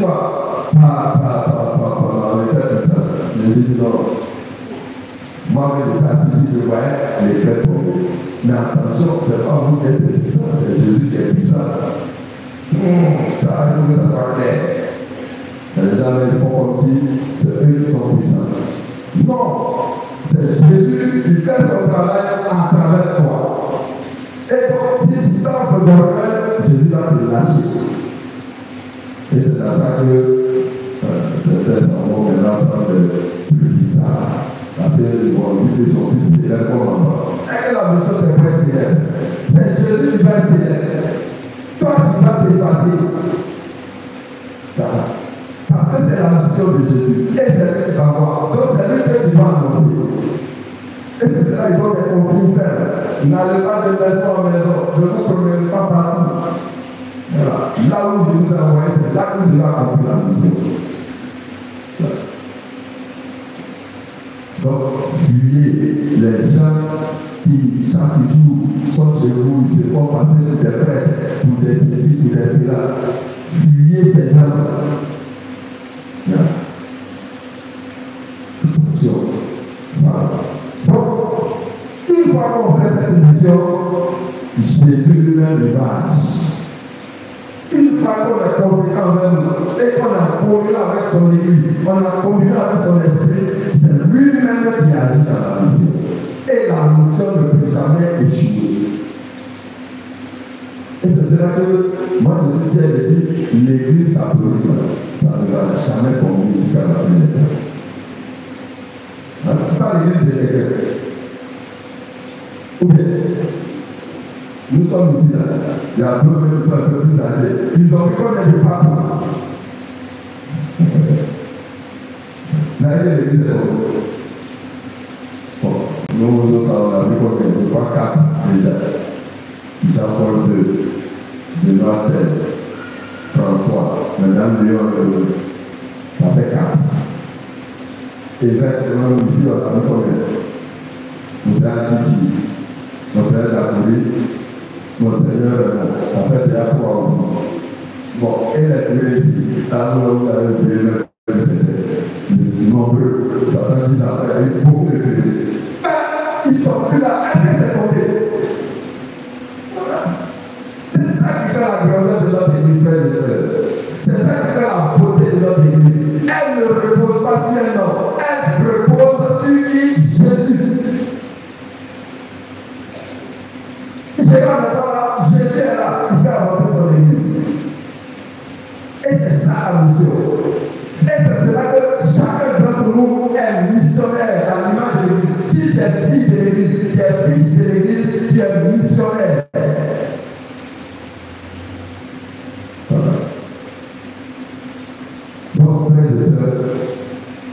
fois, par les cœurs comme ça, je dis non. Moi, je participe, je voyais les cœurs tomber. Mais attention, ce n'est pas vous qui êtes puissant, c'est Jésus qui est puissant. Ça, il faut que ça soit clair. Les gens ils font comme si c'est eux qui sont puissants. Non, c'est Jésus qui fait son travail à travers toi. Et donc, si tu t'en fais dans le cœur, Jésus va te lâcher. Et c'est dans ça que certains sont maintenant en train de bizarre. Parce qu'ils vont lui dire son fils célèbre comme enfant. Et la mission, c'est pas célèbre. C'est Jésus qui va être célèbre. Toi, tu vas t'effacer. Parce que c'est la mission de Jésus. Et c'est lui qui va voir. Donc c'est lui que tu vas annoncer. Et c'est cela qu'il faut que les consignes faire. N'allez pas de maison en maison. Ne vous promenez pas partout. Voilà. Là où je vous ai envoyé, c'est là où je vais accomplir la mission. Donc, fuyez les gens qui, chaque jour, sont chez vous, ils se font passer des prêtres pour des ceci, pour des cela. Fuyez ces gens-là. Attention. Voilà. Donc, une fois qu'on fait cette mission, Jésus lui-même il va agir. Une fois qu'on est conséquent même et qu'on a communié avec son église, on a communié avec son esprit, c'est lui-même qui agit dans la mission. Et la mission ne peut jamais échouer. Et c'est cela que moi je suis fier de dire, l'église catholique, ça ne va jamais conduire jusqu'à la fin des temps. Ce n'est pas l'église de quelqu'un. Ou bien, nous sommes ici là, il y a d'autres qui sont un peu plus âgés. Ils ont vu qu'on est de partout. Là, il y a l'église de bon, nous autres, on a vu qu'on est de 3-4 déjà. Jean-Paul II, Benoît XVI, François, Madame Léon, ça fait 4. Et exactement ici, on a vu qu'on est. Nous avons dit, Monseigneur Dacouri, Monseigneur, en fait, il y a 3 aussi. Bon, et les deux ici, là où vous avez oublié le nombreux, ça fait 10 ans, il y a eu beaucoup de privés. Ils sont plus là, est-ce que c'est tombé? Voilà. C'est ça qui fait la grandeur de notre église, frères et sœurs. C'est ça qui fait la beauté de notre église. Elle ne repose pas sur un homme, elle repose sur qui? Jésus. Jésus n'est pas là, Jésus est là, il fait avancer son église. Et c'est ça la mission. Et c'est cela que chacun d'entre nous est missionnaire à l'image de l'église. Si tu es fille de l'église, tu es fils de l'église, tu es missionnaire. Voilà. Donc, frères et sœurs,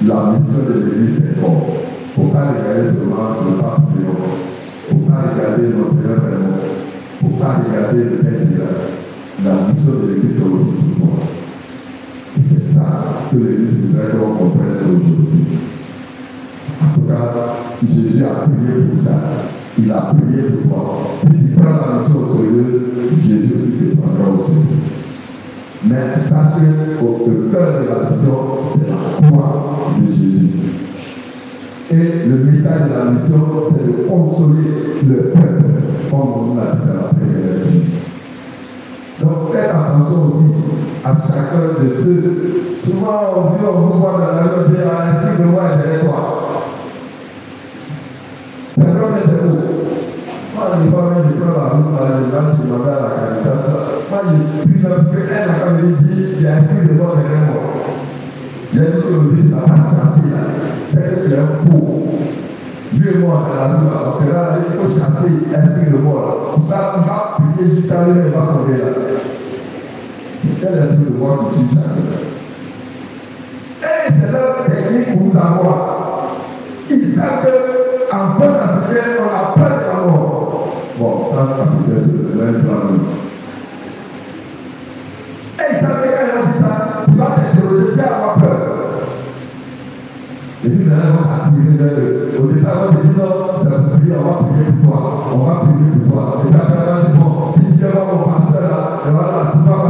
la mission de l'église c'est bon. Il ne faut pas regarder seulement le pape Léon. Il ne faut pas regarder Monseigneur Raymond. Il ne faut pas regarder le Père Gérard. La mission de l'église c'est aussi pour moi. Et c'est ça que l'église voudrait qu'on comprenne aujourd'hui. En tout cas, Jésus a prié pour ça. Il a prié pour toi. Si tu prends la mission au sérieux, Jésus aussi te prendra au sérieux. Mais sachez que le cœur de la mission, c'est la croix de Jésus. Et le message de la mission, c'est de consoler le peuple, comme on l'a dit dans la première lecture. Donc faites attention aussi à chacun de ceux. Souvent on vous voit dans la rue et l'esprit de moi est derrière toi. C'est vrai, mais c'est faux. Moi, des fois, je prends la route, je m'en vais à la Caritas. Moi, je suis là, elle a quand même dit, il y a l'esprit de moi derrière moi. Il y a tout ce que je pas chasser là. C'est que tu es faux. Lui et moi, dans la rue, on sera, il faut chasser l'esprit de moi. Il va prier jusqu'à lui, il va tomber là. Quel esprit de moi qui suis chassé? Et c'est leur technique pour nous avoir. Ils savent qu'en bon africain, on a peur de la mort. Bon, en africain, c'est le même plan. Et ils savent que quand ils ont dit ça, tu vas t'interroger, tu vas avoir peur. Et puis maintenant, on va attirer vers eux. Au départ, on dit non, ça va prier, on va prier pour toi. On va prier pour toi. Et puis après, on va dire bon, si tu vas voir mon pasteur là, voilà, tu vas